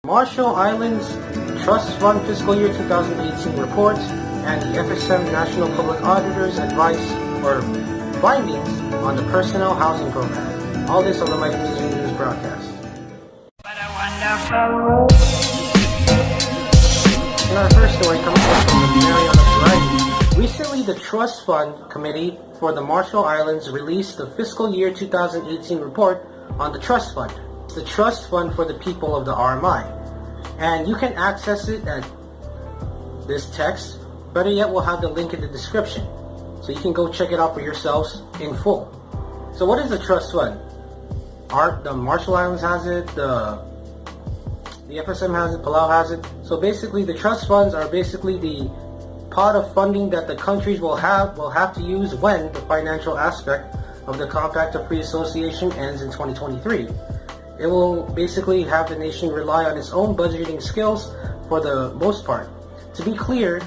Marshall Islands Trust Fund Fiscal Year 2018 report and the FSM National Public Auditor's advice or findings on the Personnel Housing Program. All this on the Micronesia News broadcast. In our first story, coming from the Mariana Variety, recently the Trust Fund Committee for the Marshall Islands released the Fiscal Year 2018 report on the Trust Fund. It's the Trust Fund for the people of the RMI. And you can access it at this text. Better yet, we'll have the link in the description, so you can go check it out for yourselves in full. So what is the Trust Fund? The Marshall Islands has it, the FSM has it, Palau has it. So basically the trust funds are basically the pot of funding that the countries will have to use when the financial aspect of the Compact of Free Association ends in 2023. It will basically have the nation rely on its own budgeting skills for the most part. To be clear,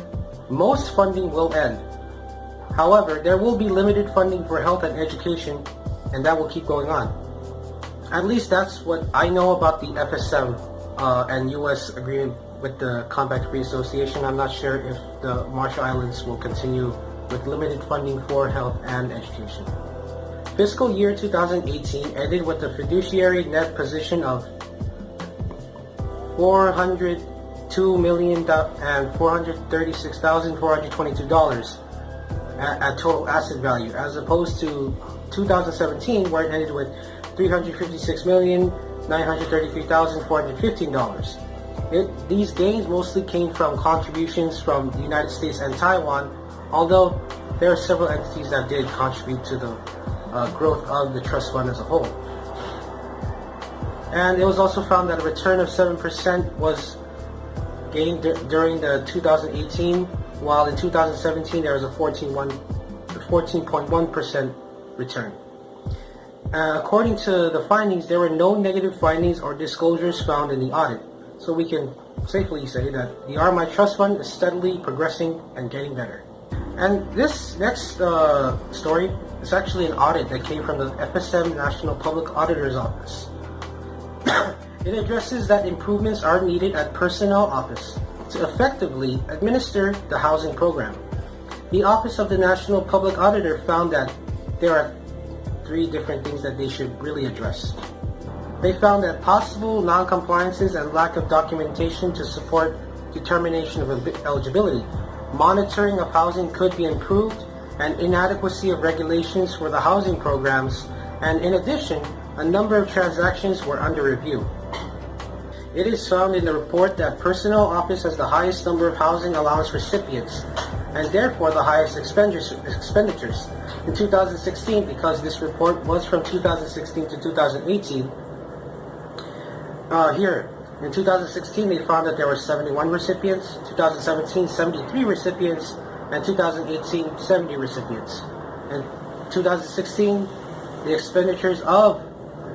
most funding will end. However, there will be limited funding for health and education, and that will keep going on. At least that's what I know about the FSM and U.S. agreement with the Compact Free Association. I'm not sure if the Marshall Islands will continue with limited funding for health and education. Fiscal year 2018 ended with a fiduciary net position of $402,436,422 at total asset value, as opposed to 2017, where it ended with $356,933,415. These gains mostly came from contributions from the United States and Taiwan, although there are several entities that did contribute to the growth of the trust fund as a whole. And it was also found that a return of 7% was gained during the 2018, while in 2017 there was a 14.1% return. According to the findings, there were no negative findings or disclosures found in the audit. So we can safely say that the RMI Trust Fund is steadily progressing and getting better. And this next story is actually an audit that came from the FSM National Public Auditor's Office. It addresses that improvements are needed at Personnel Office to effectively administer the housing program. The Office of the National Public Auditor found that there are 3 different things that they should really address. They found that possible non-compliances and lack of documentation to support determination of eligibility, monitoring of housing could be improved, and inadequacy of regulations for the housing programs, and in addition, a number of transactions were under review. It is found in the report that Personnel Office has the highest number of housing allowance recipients, and therefore the highest expenditures. In 2016, because this report was from 2016 to 2018, in 2016 they found that there were 71 recipients, 2017 73 recipients, and 2018 70 recipients. In 2016, the expenditures of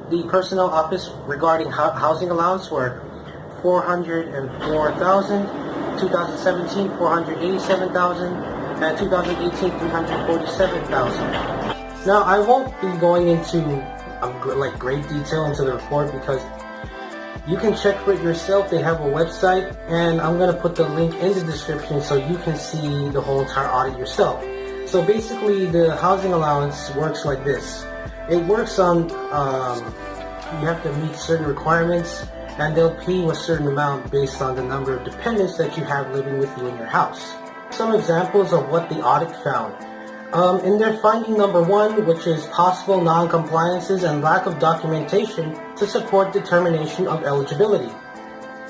the Personnel Office regarding housing allowance were $404,000, 2017 $487,000, and 2018 $347,000. Now I won't be going into great detail into the report because you can check for it yourself. They have a website, and I'm going to put the link in the description so you can see the whole entire audit yourself. So basically, the housing allowance works like this. It works on, you have to meet certain requirements, and they'll pay you a certain amount based on the number of dependents that you have living with you in your house. Some examples of what the audit found. In their finding number 1, which is possible non-compliances and lack of documentation to support determination of eligibility.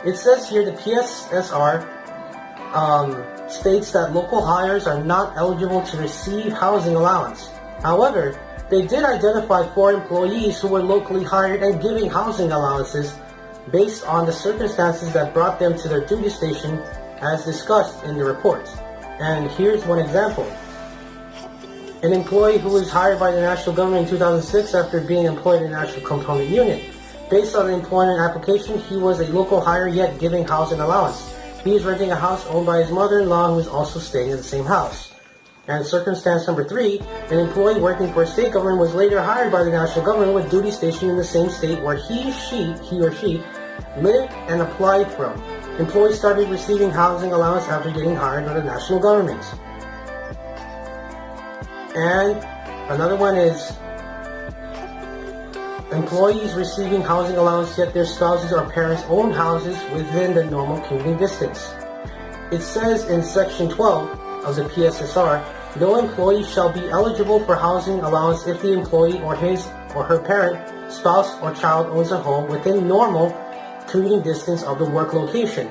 It says here the PSSR states that local hires are not eligible to receive housing allowance. However, they did identify 4 employees who were locally hired and giving housing allowances based on the circumstances that brought them to their duty station as discussed in the report. And here's one example. An employee who was hired by the national government in 2006 after being employed in the National Component Unit. Based on the employment application, he was a local hire yet giving housing allowance. He is renting a house owned by his mother-in-law who is also staying in the same house. And circumstance number 3, an employee working for a state government was later hired by the national government with duty station in the same state where he or she lived and applied from. Employees started receiving housing allowance after getting hired by the national government. And another one is employees receiving housing allowance yet their spouses or parents own houses within the normal commuting distance. It says in Section 12 of the PSSR, no employee shall be eligible for housing allowance if the employee or his or her parent, spouse, or child owns a home within normal commuting distance of the work location.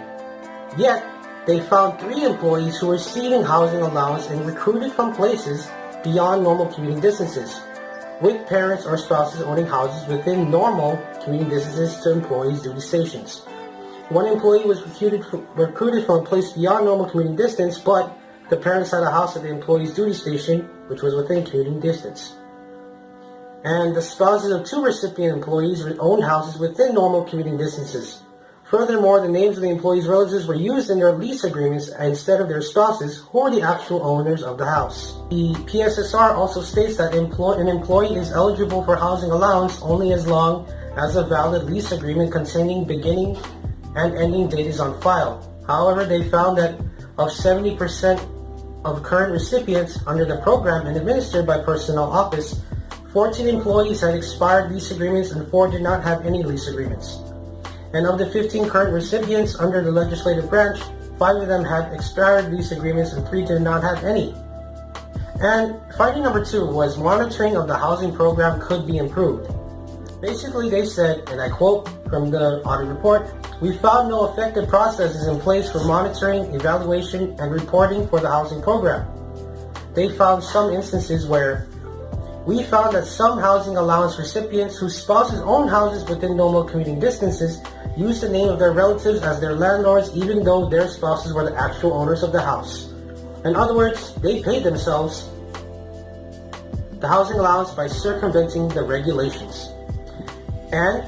Yet, they found 3 employees who were receiving housing allowance and recruited from places beyond normal commuting distances, with parents or spouses owning houses within normal commuting distances to employees' duty stations. One employee was recruited from a place beyond normal commuting distance, but the parents had a house at the employee's duty station, which was within commuting distance. And the spouses of 2 recipient employees owned houses within normal commuting distances. Furthermore, the names of the employees' relatives were used in their lease agreements instead of their spouses, who are the actual owners of the house. The PSSR also states that an employee is eligible for housing allowance only as long as a valid lease agreement containing beginning and ending date is on file. However, they found that of 70% of current recipients under the program and administered by Personnel Office, 14 employees had expired lease agreements and 4 did not have any lease agreements. And of the 15 current recipients under the legislative branch, 5 of them had expired lease agreements and 3 did not have any. And finding number 2 was monitoring of the housing program could be improved. Basically, they said, and I quote from the audit report, "We found no effective processes in place for monitoring, evaluation, and reporting for the housing program." They found some instances where we found that some housing allowance recipients whose spouses own houses within normal commuting distances used the name of their relatives as their landlords even though their spouses were the actual owners of the house. In other words, they paid themselves the housing allowance by circumventing the regulations. And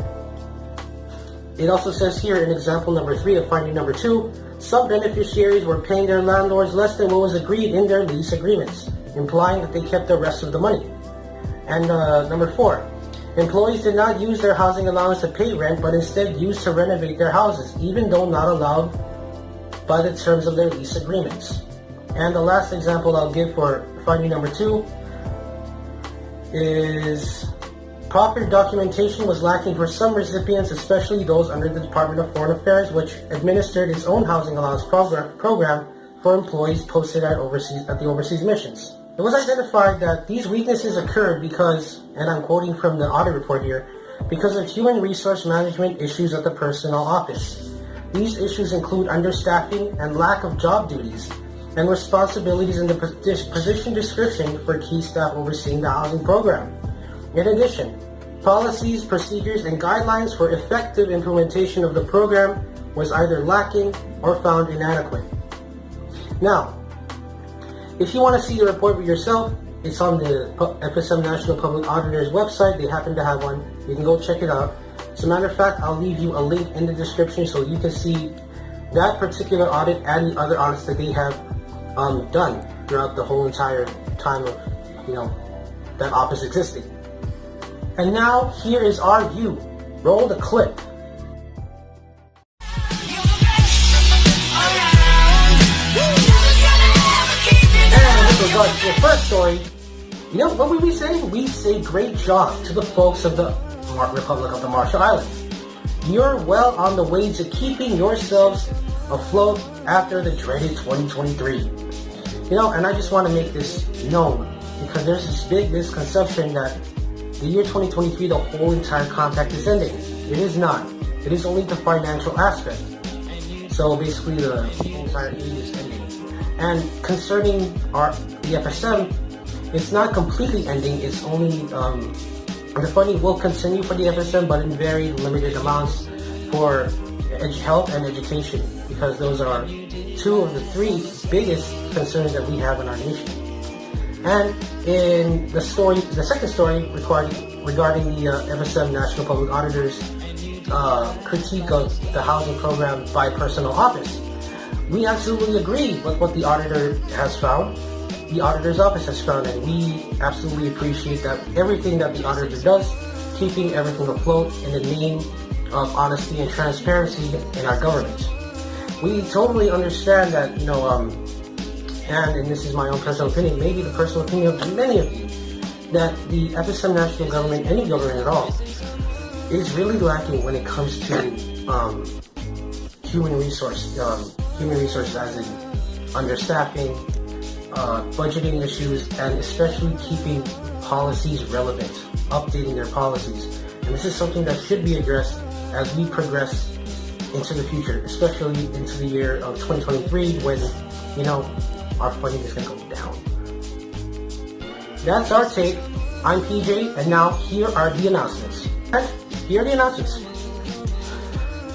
it also says here in example number 3 of finding number 2, some beneficiaries were paying their landlords less than what was agreed in their lease agreements, implying that they kept the rest of the money. And number 4, employees did not use their housing allowance to pay rent, but instead used to renovate their houses, even though not allowed by the terms of their lease agreements. And the last example I'll give for finding number 2 is proper documentation was lacking for some recipients, especially those under the Department of Foreign Affairs, which administered its own housing allowance program for employees posted at the overseas missions. It was identified that these weaknesses occurred because, and I'm quoting from the audit report here, because of human resource management issues at the Personnel Office. These issues include understaffing and lack of job duties and responsibilities in the position description for key staff overseeing the housing program. In addition, policies, procedures, and guidelines for effective implementation of the program was either lacking or found inadequate. Now, if you want to see the report for yourself, it's on the FSM National Public Auditor's website. They happen to have one. You can go check it out. As a matter of fact, I'll leave you a link in the description so you can see that particular audit and the other audits that they have done throughout the whole entire time of, that office existing. And now, here is our view. Roll the clip. The first story, what would we say? We say great job to the folks of the Republic of the Marshall Islands. You're well on the way to keeping yourselves afloat after the dreaded 2023. And I just want to make this known because there's this big misconception that the year 2023, the whole entire contract is ending. It is not. It is only the financial aspect. So basically the entire year is ending. And concerning the FSM, it's not completely ending. It's only, the funding will continue for the FSM, but in very limited amounts for health and education, because those are 2 of the 3 biggest concerns that we have in our nation. And in the second story regarding the FSM National Public Auditor's critique of the housing program by Personnel Office, we absolutely agree with what the auditor has found, the auditor's office has found, and we absolutely appreciate that everything that the auditor does, keeping everything afloat in the name of honesty and transparency in our government. We totally understand that, and this is my own personal opinion, maybe the personal opinion of many of you, that the FSM national government, any government at all, is really lacking when it comes to human resources as in understaffing, budgeting issues, and especially keeping policies relevant, updating their policies. And this is something that should be addressed as we progress into the future, especially into the year of 2023 when, our funding is going to go down. That's our take. I'm PJ, and now here are the announcements.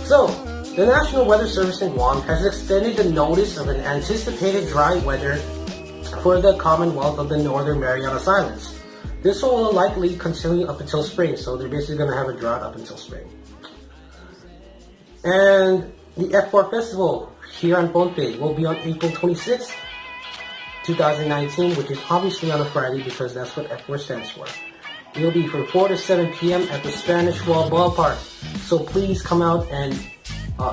So, the National Weather Service in Guam has extended the notice of an anticipated dry weather for the Commonwealth of the Northern Marianas Islands. This will likely continue up until spring, so they're basically going to have a drought up until spring. And the F4 Festival here on Pohnpei will be on April 26th, 2019, which is obviously on a Friday because that's what F4 stands for. It'll be from 4 to 7 p.m. at the Spanish Wall Ballpark. So please come out and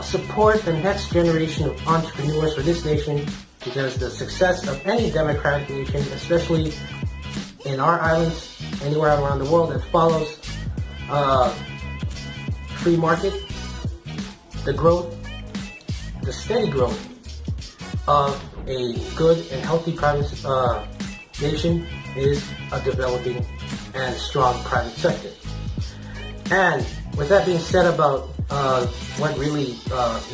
support the next generation of entrepreneurs for this nation, because the success of any democratic nation, especially in our islands, anywhere around the world that follows free market, the growth, the steady growth of a good and healthy private nation is a developing and strong private sector. And with that being said about what really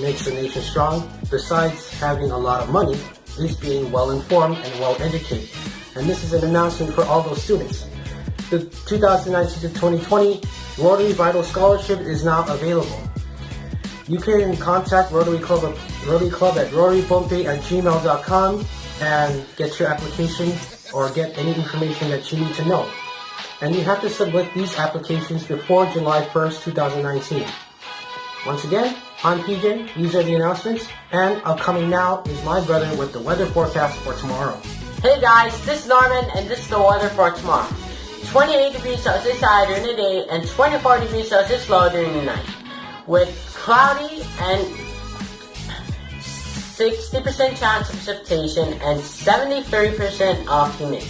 makes a nation strong, besides having a lot of money, is being well informed and well educated. And this is an announcement for all those students. The 2019 to 2020 Rotary Vital Scholarship is now available. You can contact Rotary Club at rotarypohnpei@gmail.com and get your application or get any information that you need to know. And you have to submit these applications before July 1st, 2019. Once again, I'm PJ, these are the announcements, and upcoming now is my brother with the weather forecast for tomorrow. Hey guys, this is Norman, and this is the weather for tomorrow. 28 degrees Celsius high during the day and 24 degrees Celsius low during the night, with cloudy and 60% chance of precipitation and 73% of humidity.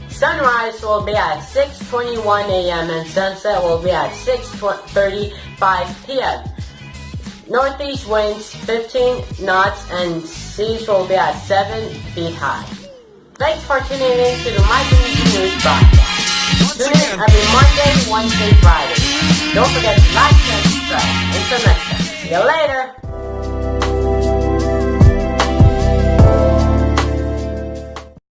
Sunrise will be at 6:21 a.m. and sunset will be at 6:35 p.m. Northeast winds 15 knots and seas will be at 7 feet high. Thanks for tuning in to the Micronesia News Broadcast. Tune in every Monday, Wednesday, Friday. Don't forget to like and subscribe. Until next time. See you later.